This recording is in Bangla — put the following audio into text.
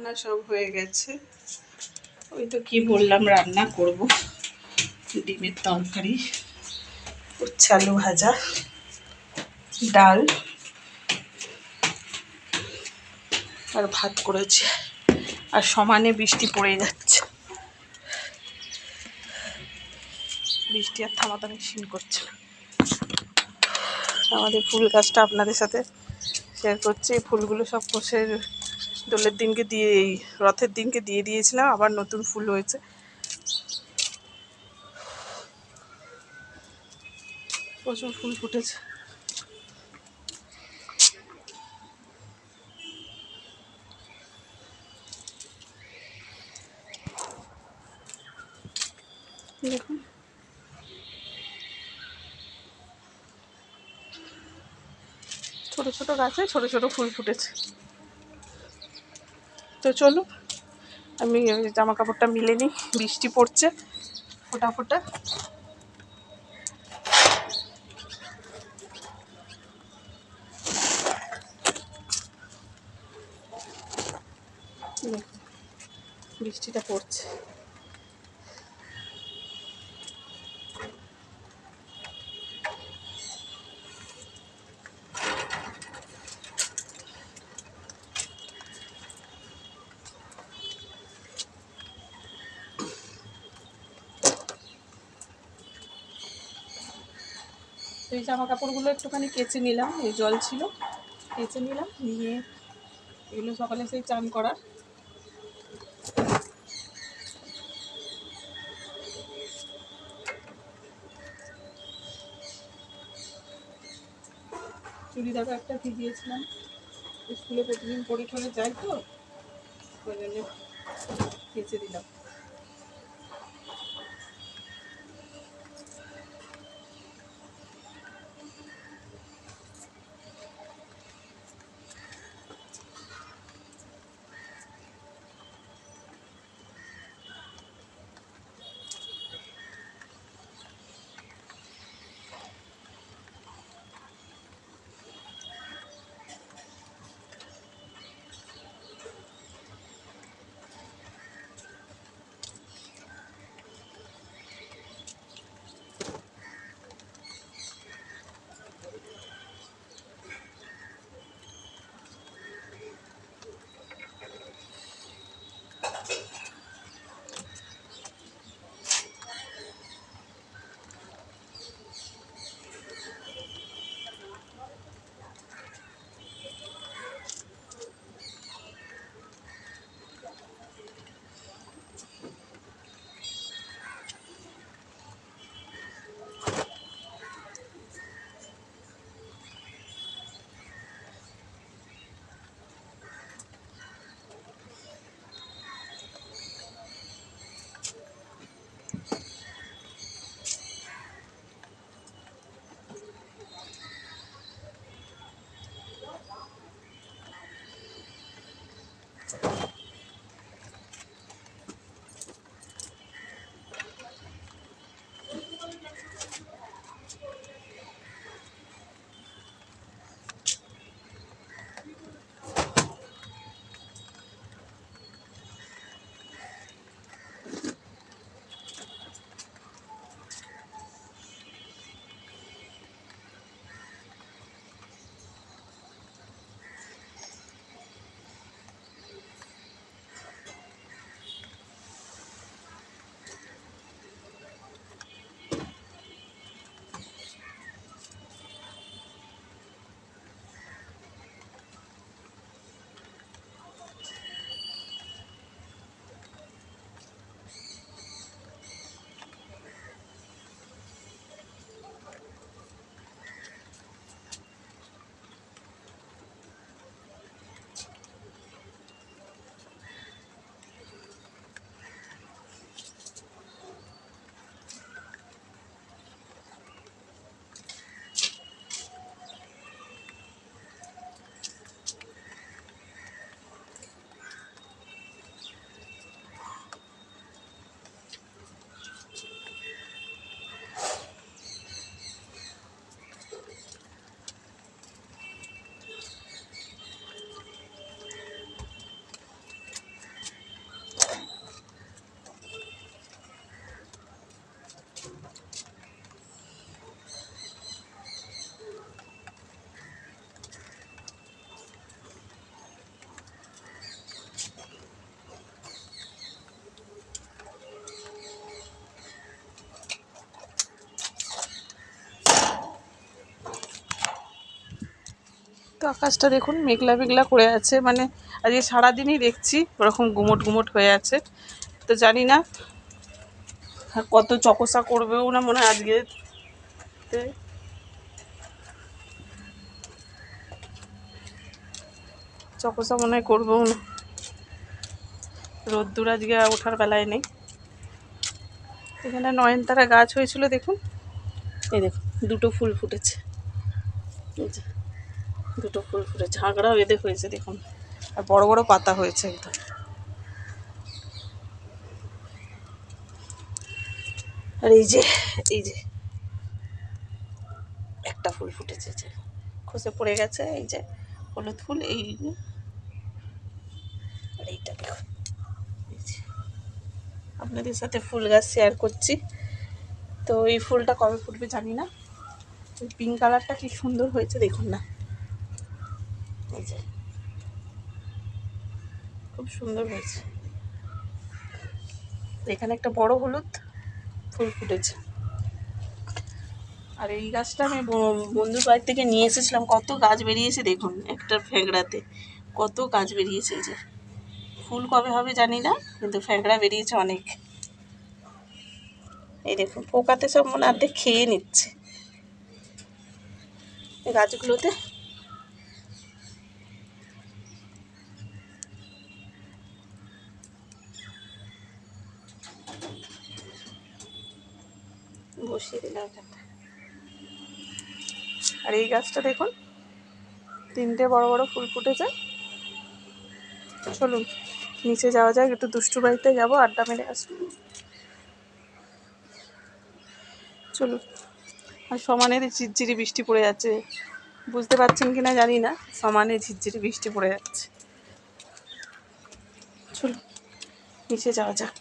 রান্না সব হয়ে গেছে। ওই তো কি বললাম, রান্না করব ডিমের তরকারি, উচ্ছে আলু ভাজা, ডাল আর ভাত করেছি। আর সমানে বৃষ্টি পড়ে যাচ্ছে, বৃষ্টি আর থামাতে মেশিন করছে না। আমাদের ফুল গাছটা আপনাদের সাথে শেয়ার করছি। এই ফুলগুলো সব কষে দোলের দিনকে দিয়ে, এই রথের দিনকে দিয়ে দিয়েছিলাম, আবার নতুন ফুল হয়েছে। প্রচুর ফুল ফুটেছে। দেখুন ছোট ছোট গাছে ছোট ছোট ফুল ফুটেছে। তো চলো আমি জামা কাপড়টা মিলে নিই, বৃষ্টি পড়ছে ফোটা ফোটা। বৃষ্টিটা পড়ছে। তো এই জামা কাপড়গুলো একটুখানি কেচে নিলাম, এই জল ছিল কেচে নিলাম, নিয়ে এগুলো সকালে সেই চান করার। চুড়িদারও একটা ভিজিয়েছিলাম, স্কুলে প্রতিদিন পরে ঠরে যায় তো, ওই জন্য কেচে দিলাম। তো আকাশটা দেখুন মেঘলা মেঘলা করে আছে, মানে আজকে সারাদিনই দেখছি ওরকম গুমট গুমট হয়ে আছে। তো জানি না আর কত চকোসা করবেও না মনে হয় আজকে। চকোসা মনে হয় করবেও না, রোদ্দুর আজকে ওঠার বেলায় নেই। এখানে নয়নতারা গাছ হয়েছিল দেখুন, এই দেখুন দুটো ফুল ফুটেছে, দুটো ফুল ফুটেছে, ঝাঁকড়াও বেঁধে হয়েছে দেখুন, আর বড় বড় পাতা হয়েছে একদম। আর এই যে একটা ফুল ফুটেছে, যে খসে পড়ে গেছে, এই যে হলুদ ফুল, এই আর এইটা দেখুন। আপনাদের সাথে ফুল গাছ শেয়ার করছি। তো এই ফুলটা কবে ফুটবে জানি না। পিঙ্ক কালারটা কি সুন্দর হয়েছে দেখুন না, এই যে খুব সুন্দর হয়েছে। এখানে একটা বড় হলুদ ফুল ফুটেছে। আর এই গাছটা আমি বন্ধুর বাড়ি থেকে নিয়ে এসেছিলাম, কত গাছ বেরিয়েছে দেখুন, একটা ফ্যাংড়াতে কত গাছ বেরিয়েছে। এই যে ফুল কবে হবে জানি না, কিন্তু ফ্যাংড়া বেরিয়েছে অনেক। এই দেখুন পোকাতে সব মনে অর্ধেক খেয়ে নিচ্ছে এই গাছগুলোতে। বসিয়ে দিলাম এখানটা। আর এই গাছটা দেখুন তিনটে বড় বড় ফুল ফুটেছে। চলুন নিচে যাওয়া যাক, একটু দুষ্টু বাড়িতে যাবো, আড্ডা মেরে আসবো। চলুন। আর সমানের ঝিরঝিরি বৃষ্টি পড়ে যাচ্ছে, বুঝতে পারছেন কি না জানি না, সমানে ঝিরঝিরি বৃষ্টি পড়ে যাচ্ছে। চলুন নিচে যাওয়া যাক।